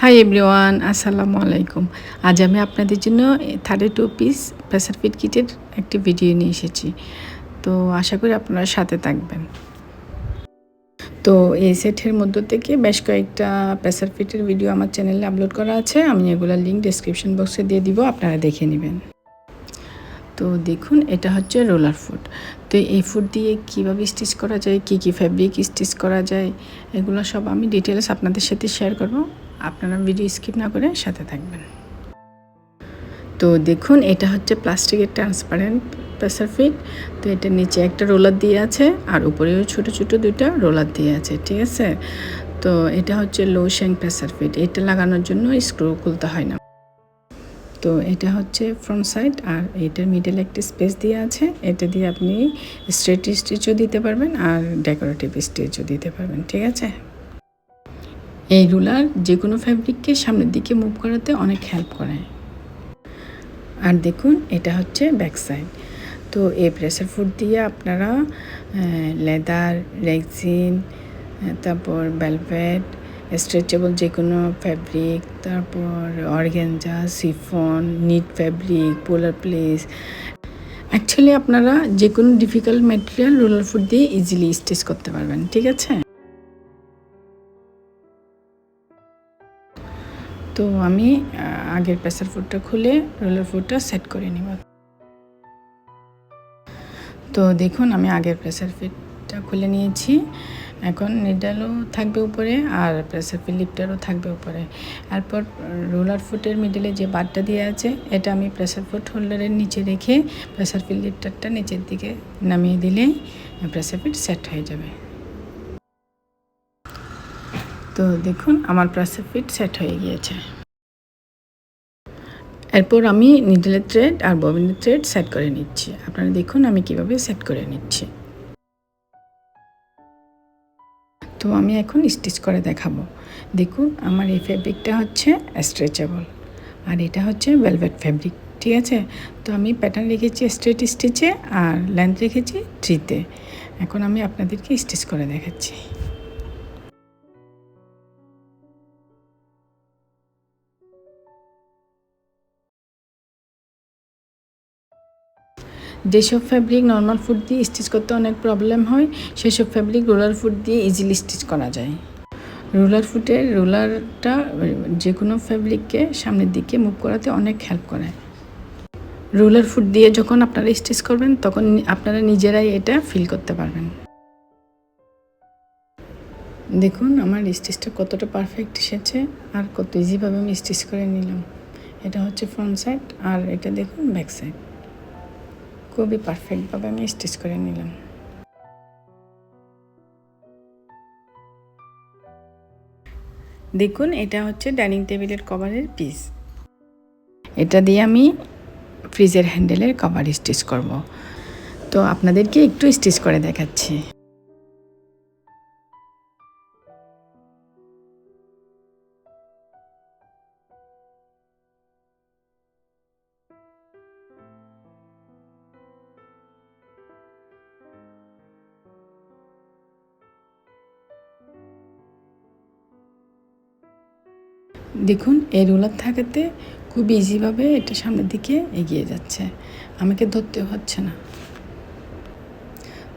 Hi everyone, আসসালামু আলাইকুম। আজ আমি আপনাদের জন্য 32 পিস প্রেসার ফিট কিটের একটি ভিডিও নিয়ে এসেছি। তো আশা করি আপনারা সাথে থাকবেন। তো এই সেটের মধ্য থেকে বেশ কয়েকটা প্রেসার ফিটের ভিডিও আমার চ্যানেলে আপলোড করা আছে। আমি এগুলোর লিঙ্ক ডেসক্রিপশন বক্সে দিয়ে দিব, আপনারা দেখে নেবেন। তো দেখুন, এটা হচ্ছে রোলার ফুট। তো এই ফুট দিয়ে কীভাবে স্টিচ করা যায়, কী ফ্যাব্রিক স্টিচ করা যায়, এগুলো সব আমি ডিটেলস আপনাদের সাথে শেয়ার করব। আপনারা ভিডিও স্কিপ না করে সাথে থাকবেন। তো দেখুন, এটা হচ্ছে প্লাস্টিকের ট্রান্সপারেন্ট প্রেসার ফিট। তো এটার নিচে একটা রোলার দিয়ে আছে আর উপরেও ছোটো ছোটো দুইটা রোলার দিয়ে আছে, ঠিক আছে। তো এটা হচ্ছে লো শ্যাঙ্ক প্রেসার ফিট। এটা লাগানোর জন্য স্ক্রু খুলতে হয় না। তো এটা হচ্ছে ফ্রন্ট সাইড, আর এটার মিডল একটা স্পেস দিয়ে আছে। এটা দিয়ে আপনি স্ট্রেট স্টিচও দিতে পারবেন আর ডেকোরেটিভ স্টিচও দিতে পারবেন, ঠিক আছে। এই রুলার যে কোনো ফ্যাব্রিককে সামনের দিকে মুভ করাতে অনেক হেল্প করে। আর দেখুন, এটা হচ্ছে ব্যাক সাইড। তো এই প্রেসার ফুট দিয়ে আপনারা লেদার, রেক্সিন, তারপর ভেলভেট, স্ট্রেচেবল যে কোনো ফ্যাব্রিক, তারপর অর্গানজা, শিফন, নিট ফ্যাব্রিক, পোলার প্লেস, অ্যাকচুয়ালি আপনারা যে কোনো ডিফিকাল্ট ম্যাটেরিয়াল রোলার ফুট দিয়ে ইজিলি স্টিচ করতে পারবেন, ঠিক আছে। তো আমি আগের প্রেসার ফুটটা খুলে রোলার ফুটটা সেট করে নিব। তো দেখুন, আমি আগের প্রেসার ফিটটা খুলে নিয়েছি। এখন নিডালও থাকবে উপরে আর প্রেসার ফিট লিফটারও থাকবে উপরে। এরপর রোলার ফুটের মিডলে যে বারটা দিয়ে আছে, এটা আমি প্রেসার ফুট হোল্ডারের নিচে রেখে প্রেসার ফিট লিফটারটা নিচের দিকে নামিয়ে দিলেই প্রেসার ফিট সেট হয়ে যাবে। তো দেখুন, আমার প্রেসার ফিট সেট হয়ে গিয়েছে। এরপর আমি নিডলের থ্রেড আর ববিনের থ্রেড সেট করে নিচ্ছি। আপনারা দেখুন আমি কিভাবে সেট করে নিচ্ছি। তো আমি এখন স্টিচ করে দেখাবো। দেখুন, আমার এই ফ্যাব্রিকটা হচ্ছে স্ট্রেচেবল আর এটা হচ্ছে ভেলভেট ফ্যাব্রিক, ঠিক আছে। তো আমি প্যাটার্ন রেখেছি স্ট্রেট স্টিচে আর লেন্থ রেখেছি 3-তে। এখন আমি আপনাদেরকে স্টিচ করে দেখাচ্ছি। যেসব ফ্যাব্রিক নর্মাল ফুট দিয়ে স্টিচ করতে অনেক প্রবলেম হয়, সেসব ফ্যাব্রিক রোলার ফুট দিয়ে ইজিলি স্টিচ করা যায়। রোলারটা যে কোনো ফ্যাব্রিককে সামনের দিকে মুভ করাতে অনেক হেল্প করে। রোলার ফুট দিয়ে যখন আপনারা স্টিচ করবেন, তখন আপনারা নিজেরাই এটা ফিল করতে পারবেন। দেখুন, আমার স্টিচটা কতটা পারফেক্ট এসেছে আর কত ইজিভাবে আমি স্টিচ করে নিলাম। এটা হচ্ছে ফ্রন্ট সাইড আর এটা দেখুন ব্যাক সাইড। খুবই পারফেক্টভাবে আমি স্টিচ করে নিলাম। দেখুন, এটা হচ্ছে ডাইনিং টেবিলের কভারের পিস। এটা দিয়ে আমি ফ্রিজের হ্যান্ডেলের কভার স্টিচ করব। তো আপনাদেরকে একটু স্টিচ করে দেখাচ্ছি। দেখুন, এই রোলার থাকাতে খুব ইজিভাবে এটা সামনের দিকে এগিয়ে যাচ্ছে, আমাকে ধরতে হচ্ছে না।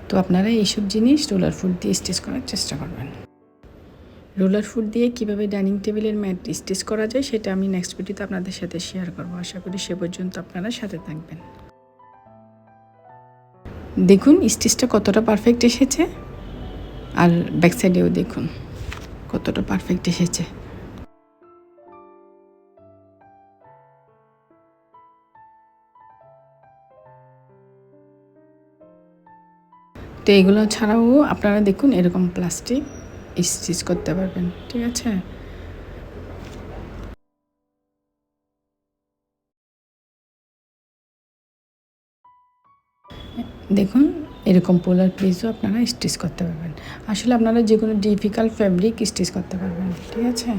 তো আপনারা এইসব জিনিস রোলার ফুট দিয়ে স্টিচ করার চেষ্টা করবেন। রোলার ফুট দিয়ে কীভাবে ডাইনিং টেবিলের ম্যাট স্টিচ করা যায় সেটা আমি নেক্সট ভিডিওতে আপনাদের সাথে শেয়ার করব। আশা করি সে পর্যন্ত আপনারা সাথে থাকবেন। দেখুন স্টিচটা কতটা পারফেক্ট এসেছে, আর ব্যাক সাইডেও দেখুন কতটা পারফেক্ট এসেছে। তো এগুলো ছাড়াও আপনারা দেখুন এরকম প্লাস্টিক স্টিচ করতে পারবেন, ঠিক আছে। দেখুন, এরকম পোলার প্লেসও আপনারা স্টিচ করতে পারবেন। আসলে আপনারা যে কোনো ডিফিকাল্ট ফ্যাব্রিক স্টিচ করতে পারবেন, ঠিক আছে।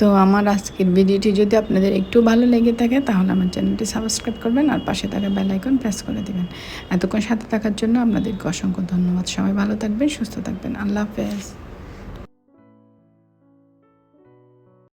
তো আমার আজকের ভিডিওটি যদি আপনাদের একটু ভালো লেগে থাকে, তাহলে আমার চ্যানেলটি সাবস্ক্রাইব করবেন আর পাশে থাকা বেল আইকন প্রেস করে দেবেন। এতক্ষণ সাথে থাকার জন্য আপনাদেরকে অসংখ্য ধন্যবাদ। সবাই ভালো থাকবেন, সুস্থ থাকবেন। আল্লাহ হাফেজ।